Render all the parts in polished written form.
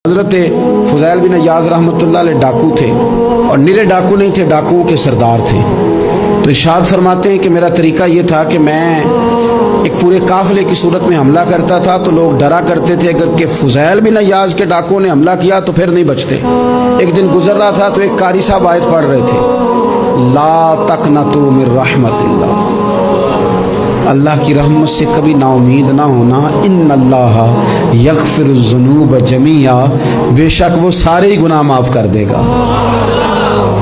حضرت فضیل بن عیاض رحمۃ اللہ علیہ ڈاکو تھے، اور نرے ڈاکو نہیں تھے، ڈاکوؤں کے سردار تھے۔ تو ارشاد فرماتے ہیں کہ میرا طریقہ یہ تھا کہ میں ایک پورے قافلے کی صورت میں حملہ کرتا تھا تو لوگ ڈرا کرتے تھے اگر کہ فضیل بن عیاض کے ڈاکوؤں نے حملہ کیا تو پھر نہیں بچتے۔ ایک دن گزر رہا تھا تو ایک قاری صاحب آیت پڑھ رہے تھے، لا تقنطوا من رحمت اللہ، اللہ کی رحمت سے کبھی نا امید نہ ہونا، ان اللہ یغفر الذنوب جمیعا، بے شک وہ سارے ہی گناہ معاف کر دے گا۔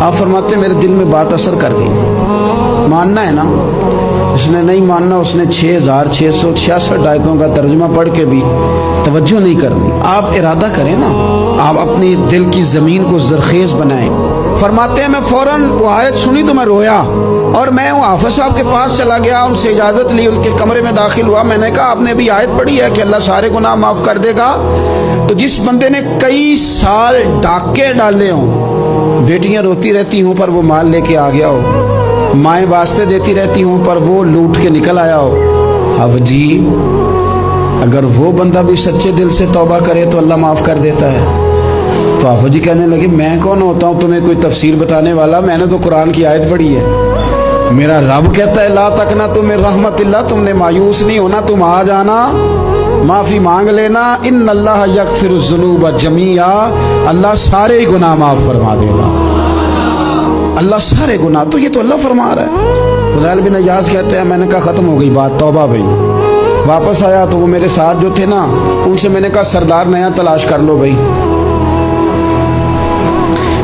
آپ فرماتے ہیں میرے دل میں بات اثر کر گئی، ماننا ہے نا۔ اس نے نہیں ماننا، اس نے 6666 آیتوں کا ترجمہ پڑھ کے بھی توجہ نہیں کرنی۔ آپ ارادہ کریں نا، آپ اپنی دل کی زمین کو زرخیز بنائیں۔ فرماتے ہیں میں فوراً وہ آیت سنی تو میں رویا، اور میں وہ حافظ صاحب کے پاس چلا گیا، ان سے اجازت لی، ان کے کمرے میں داخل ہوا۔ میں نے کہا آپ نے بھی آیت پڑھی ہے کہ اللہ سارے گناہ معاف کر دے گا؟ تو جس بندے نے کئی سال ڈاکے ڈالے ہوں، بیٹیاں روتی رہتی ہوں پر وہ مال لے کے آ گیا ہو، مائیں واسطے دیتی رہتی ہوں پر وہ لوٹ کے نکل آیا ہو، اب جی اگر وہ بندہ بھی سچے دل سے توبہ کرے تو اللہ معاف کر دیتا ہے۔ تو آفو جی کہنے لگے میں کون ہوتا ہوں تمہیں کوئی تفسیر بتانے والا، میں نے تو قرآن کی آیت پڑھی ہے، میرا رب کہتا ہے لا تقنطوا من رحمت اللہ، تم نے مایوس نہیں ہونا، تم آ جانا، معافی مانگ لینا، ان اللہ یغفر الذنوب جمیعا، اللہ سارے گناہ معاف فرما دے گا، اللہ سارے گناہ۔ تو یہ تو اللہ فرما رہا ہے۔ فضیل بن عیاض کہتے ہیں میں نے کہا ختم ہو گئی بات، توبہ بھائی۔ واپس آیا تو وہ میرے ساتھ جو تھے نا، ان سے میں نے کہا سردار نیا تلاش کر لو بھائی۔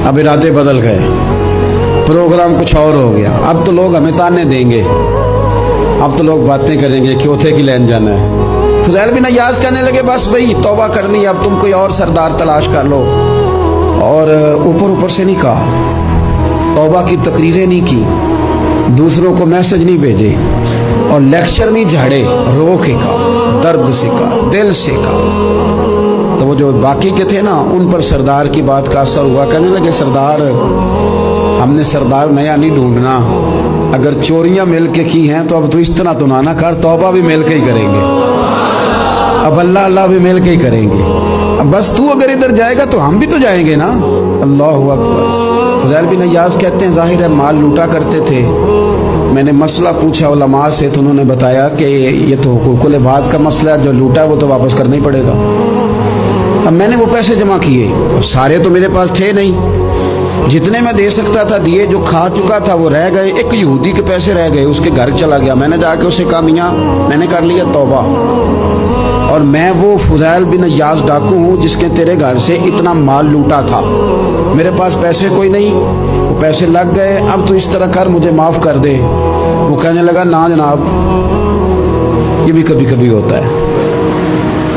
اب ارادے بدل گئے، پروگرام کچھ اور ہو گیا۔ اب تو لوگ ہمیں تانے دیں گے، اب تو لوگ باتیں کریں گے کہ اوتھے کی لین جانا ہے۔ فضیل بن عیاض کہنے لگے بس بھائی توبہ کرنی ہے، اب تم کوئی اور سردار تلاش کر لو۔ اور اوپر سے نہیں کہا، توبہ کی تقریریں نہیں کی، دوسروں کو میسج نہیں بھیجے، اور لیکچر نہیں جھاڑے، رو کے کہا، درد سے کہا، دل سے کہا۔ تو وہ جو باقی کے تھے نا، ان پر سردار کی بات کا اثر ہوا۔ کہنے لگے سردار ہم نے سردار نیا نہیں ڈھونڈنا، اگر چوریاں مل کے کی ہیں تو اب تو اس طرح تو نہ کر، توبہ بھی مل کے ہی کریں گے، اب اللہ بھی مل کے ہی کریں گے، اب بس تو اگر ادھر جائے گا تو ہم بھی تو جائیں گے نا۔ اللہ اکبر۔ فضیل بن عیاض کہتے ہیں ظاہر ہے مال لوٹا کرتے تھے، میں نے مسئلہ پوچھا علماء سے تو انہوں نے بتایا کہ یہ تو حقوق العباد کا مسئلہ ہے، جو لوٹا ہے وہ تو واپس کرنا ہی پڑے گا۔ اب میں نے وہ پیسے جمع کیے، اب سارے تو میرے پاس تھے نہیں، جتنے میں دے سکتا تھا دیے، جو کھا چکا تھا وہ رہ گئے۔ ایک یہودی کے پیسے رہ گئے، اس کے گھر چلا گیا، میں نے جا کے اسے کہا میاں میں نے کر لیا توبہ، اور میں وہ فضیل بن عیاض ڈاکو ہوں جس کے تیرے گھر سے اتنا مال لوٹا تھا، میرے پاس پیسے کوئی نہیں، وہ پیسے لگ گئے، اب تو اس طرح کر مجھے معاف کر دے۔ وہ کہنے لگا نا جناب، یہ بھی کبھی کبھی ہوتا ہے،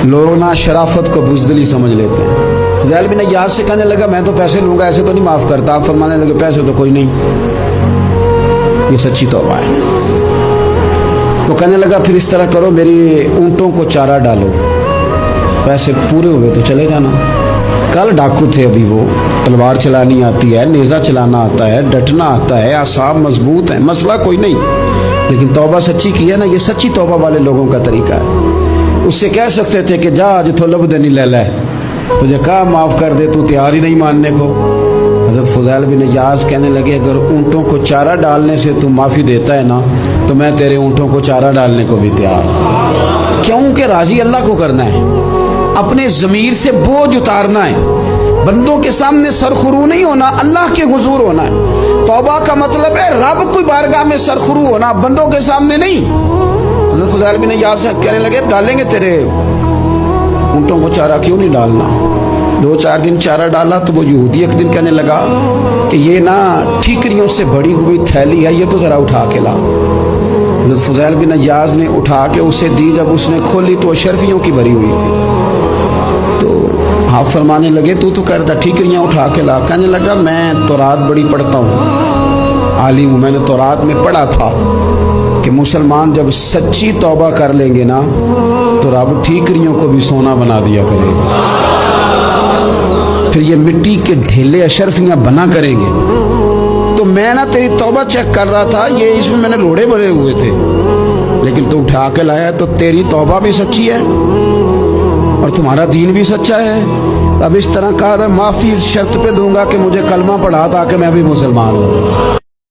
لوگ نا شرافت کو بزدلی سمجھ لیتے ہیں۔ فضیل بن عیاض سے کہنے لگا میں تو پیسے لوں گا، ایسے تو نہیں معاف کرتا۔ آپ فرمانے لگے پیسے تو کوئی نہیں، یہ سچی توبہ ہے۔ وہ کہنے لگا پھر اس طرح کرو، میری اونٹوں کو چارہ ڈالو، پیسے پورے ہوئے تو چلے جانا۔ کل ڈاکو تھے، ابھی وہ تلوار چلانی آتی ہے، نیزہ چلانا آتا ہے، ڈٹنا آتا ہے، اعصاب مضبوط ہیں، مسئلہ کوئی نہیں، لیکن توبہ سچی کی ہے نا، یہ سچی توبہ والے لوگوں کا طریقہ ہے۔ اس سے کہہ سکتے تھے کہ جا آج تو لب دینی لے لے، تجھے کہا معاف کر دے، تو تیار ہی نہیں ماننے کو۔ حضرت فضیل بن عیاض کہنے لگے اگر اونٹوں کو چارہ ڈالنے سے تو معافی دیتا ہے نا، تو میں تیرے اونٹوں کو چارہ ڈالنے کو بھی تیار ہوں، کیونکہ راضی اللہ کو کرنا ہے، اپنے ضمیر سے بوجھ اتارنا ہے، بندوں کے سامنے سرخرو نہیں ہونا، اللہ کے حضور ہونا ہے۔ توبہ کا مطلب ہے رب کی بارگاہ میں سرخرو ہونا، بندوں کے سامنے نہیں۔ حضرت فضیل بن عیاض سے کہنے لگے ڈالیں گے تیرے اونٹوں کو چارہ، کیوں نہیں ڈالنا۔ 2-4 دن چارہ ڈالا تو وہ یہودی ایک دن کہنے لگا کہ یہ نا ٹھیکریوں سے بڑی ہوئی تھیلی ہے، یہ تو ذرا اٹھا کے لا۔ حضرت فضیل بن عیاض نے اٹھا کے اسے دی، جب اس نے کھولی تو اشرفیوں کی بھری ہوئی تھی۔ تو آپ فرمانے لگے تو کہتا ٹھیکریاں اٹھا کے لا۔ کہنے لگا میں تورات بڑی پڑھتا ہوں، عالم ہوں، میں نے تورات میں پڑھا تھا کہ مسلمان جب سچی توبہ کر لیں گے نا تو رب ٹھیکریوں کو بھی سونا بنا دیا کرے گا، پھر یہ مٹی کے ڈھیلے اشرفیاں بنا کریں گے۔ تو میں نا تیری توبہ چیک کر رہا تھا، یہ اس میں نے روڑے بھرے ہوئے تھے، لیکن تو اٹھا کے لایا، تو تیری توبہ بھی سچی ہے اور تمہارا دین بھی سچا ہے، اب اس طرح کا معافی اس شرط پہ دوں گا کہ مجھے کلمہ پڑھا تاکہ میں بھی مسلمان ہوں.